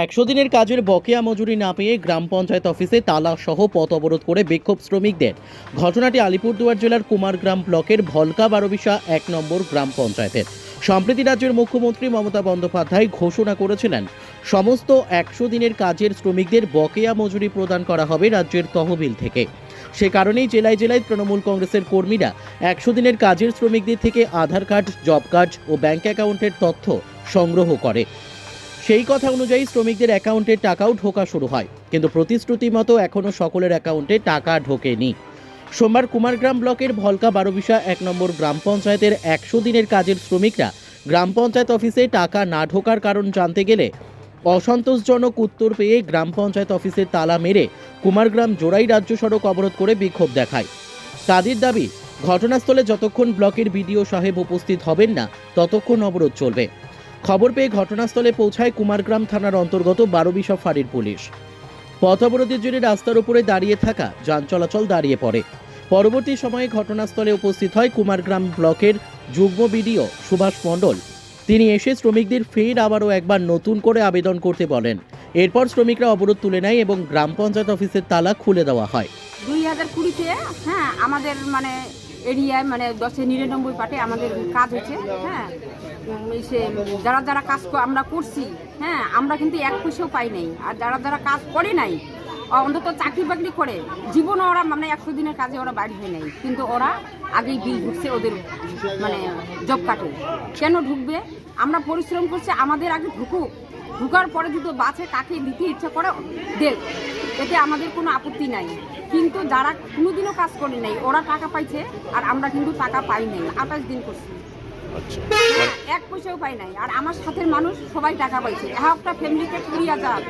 একশো দিনের কাজের বকেয়া মজুরি না পেয়ে গ্রাম পঞ্চায়েত অফিসে তালা সহ পথ অবরোধ করে বিক্ষোভ শ্রমিকদের। ঘটনাটি আলিপুরদুয়ার জেলার কুমারগ্রাম ব্লকের ভলকা বারোবিশা 1 নম্বর গ্রাম পঞ্চায়েতের। সম্প্রতি রাজ্যের মুখ্যমন্ত্রী মমতা বন্দ্যোপাধ্যায় ঘোষণা করেছিলেন সমস্ত 100 দিনের কাজের শ্রমিকদের বকেয়া মজুরি প্রদান করা হবে রাজ্যের তহবিল থেকে। সে কারণেই জেলায় জেলায় তৃণমূল কংগ্রেসের কর্মীরা 100 দিনের কাজের শ্রমিকদের থেকে আধার কার্ড, জব কার্ড ও ব্যাংক অ্যাকাউন্টের তথ্য সংগ্রহ করে। সেই কথা অনুযায়ী শ্রমিকদের অ্যাকাউন্টে টাকাও ঢোকা শুরু হয়, কিন্তু প্রতিশ্রুতি মতো এখনও সকলের অ্যাকাউন্টে টাকা ঢোকেনি। সোমবার কুমারগ্রাম ব্লকের ভলকা বারোবিশা 1 নম্বর গ্রাম পঞ্চায়েতের 100 দিনের কাজের শ্রমিকরা গ্রাম পঞ্চায়েত অফিসে টাকা না ঢোকার কারণ জানতে গেলে অসন্তোষজনক উত্তর পেয়ে গ্রাম পঞ্চায়েত অফিসে তালা মেরে কুমারগ্রাম জোড়াই রাজ্য সড়ক অবরোধ করে বিক্ষোভ দেখায়। তাদের দাবি, ঘটনাস্থলে যতক্ষণ ব্লকের বিডিও সাহেব উপস্থিত হবেন না ততক্ষণ অবরোধ চলবে। খবর পেয়ে ঘটনাস্থলে পৌঁছায় কুমারগ্রাম থানার অন্তর্গত বারোবিশা ফাঁড়ির পুলিশ। পথ অবরোধের জন্য রাস্তার উপরে দাঁড়িয়ে থাকা যান চলাচল দাঁড়িয়ে পড়ে। পরবর্তী সময়ে ঘটনাস্থলে উপস্থিত হয় কুমারগ্রাম ব্লকের যুগ্ম বিডিও সুভাষ মণ্ডল। তিনি এসে শ্রমিকদের ফের আবারও একবার নতুন করে আবেদন করতে বলেন। এরপর শ্রমিকরা অবরোধ তুলে নেয় এবং গ্রাম পঞ্চায়েত অফিসের তালা খুলে দেওয়া হয়। 2020-তে আমাদের এরিয়ায় 10-99 পাটে আমাদের কাজ হচ্ছে। সে যারা যারা কাজ আমরা করছি, আমরা কিন্তু এক পয়সাও পাই নাই। আর যারা যারা কাজ করে নাই, অন্তত চাকরি বাকরি করে জীবনে ওরা 100 দিনের কাজে ওরা বাড়ি হয় নাই, কিন্তু ওরা আগেই বিল ঢুকছে ওদের জব কার্ডে। কেন ঢুকবে? আমরা পরিশ্রম করছি, আমাদের আগে ঢুকুক, ঢুকার পরে যদি বাঁচে কাকে দিতে ইচ্ছা করে দেখ, এতে আমাদের কোনো আপত্তি নাই। কিন্তু যারা কোনোদিনও কাজ করে নাই ওরা টাকা পাইছে, আর আমরা কিন্তু টাকা পাই নাই। 28 দিন করছি, এক পয়সাও পাই নাই। আর আমার সাথে মানুষ সবাই টাকা পাইছে। একটা ফ্যামিলিতে 20,000,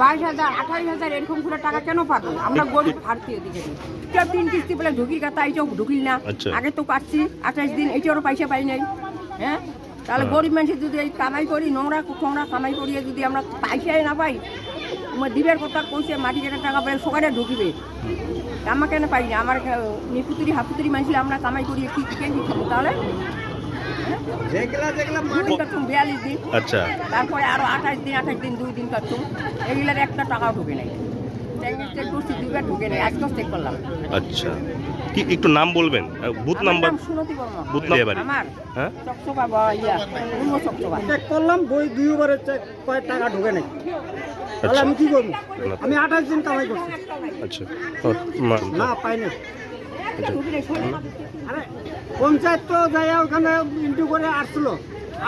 22,000, 28,000 এরকম করে টাকা কেন পাবো? আমরা গরিব ভারতীয় দিকে 3 কিস্তি বলে ঢুকির কথা, এইটাও ঢুকিল না। আগে তো কাটছি 28 দিন, এইটারও পয়সা পাই নাই। তাহলে গরিব মানুষের যদি এই কামাই করি, নোংরা কামাই করিয়ে যদি আমরা পয়সাই না পাই, দিবের কথা কইছে মাটি কেটে টাকা পাই সকালে ঢুকিবে, আমার কেন পাই না? আমার নিপুতুরি হাপুতুরি মানুষ আমরা কামাই করিয়ে কি খাবো? তাহলে 42 দিন, তারপরে আরো 28 দিন 2 দিন কাটতুম, এগুলার একটা টাকাও ঢুকে নাই। ঢুকে নেই, আজকে চেক করলাম। আচ্ছা, কি একটু নাম বলবেন? Booth number? Sunti Barma. Booth number? আমার চকচকা চকচকা চেক করলাম, বই 2 বারে চেক কয় টাকা ঢুকে নাই। তাহলে আমি কি করব? আমি 28 দিন কামাই করছি। আচ্ছা, না পাই না। আরে পঞ্চায়েত তো যাই ওখানে ইন্টু করে আসছিল,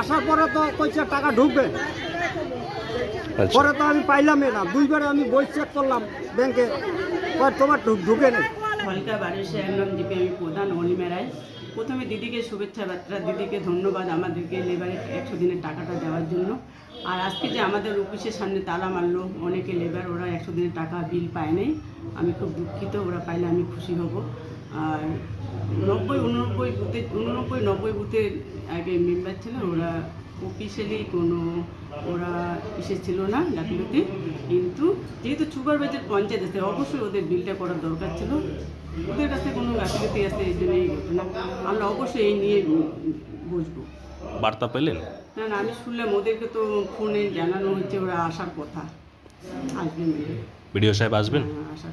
আসার পরে তো কইছে টাকা ঢুকবে, পরে তো আমি পাইলামই না। 2 বারে আমি বই চেক করলাম ব্যাংকে, তোমার ঢুকে নেই। ভলকা বারোবিশা 1 নং দ্বীপে আমি প্রধান অনিমা রায়। প্রথমে দিদিকে শুভেচ্ছা বার্তা, দিদিকে ধন্যবাদ আমাদেরকে লেবারের 100 দিনের টাকাটা দেওয়ার জন্য। আর আজকে যে আমাদের অফিসের সামনে তালা মারলো অনেকে লেবার, ওরা 100 দিনের টাকা বিল পায় নাই। আমি খুব দুঃখিত, ওরা পাইলে আমি খুশি হব। আর 90 বুথে আগে মেম্বার ছিল, ওরা অফিসিয়ালি কোনো ওরা ছিল না গাফিলতি, কিন্তু যেহেতু সুপারভাইজার পঞ্চায়েত আছে অবশ্যই ওদের বিলটা করার দরকার ছিল। ওদের কাছে কোনো গাফিলতি আছে, এই জন্য এই ঘটনা। আমরা অবশ্যই এই নিয়ে বসবো। বার্তা পেলেন? না, আমি শুনলাম ওদেরকে তো ফোনে জানানো হচ্ছে ওরা আসার কথা, আসবেন। বিডিও সাহেব আসবেন? আসার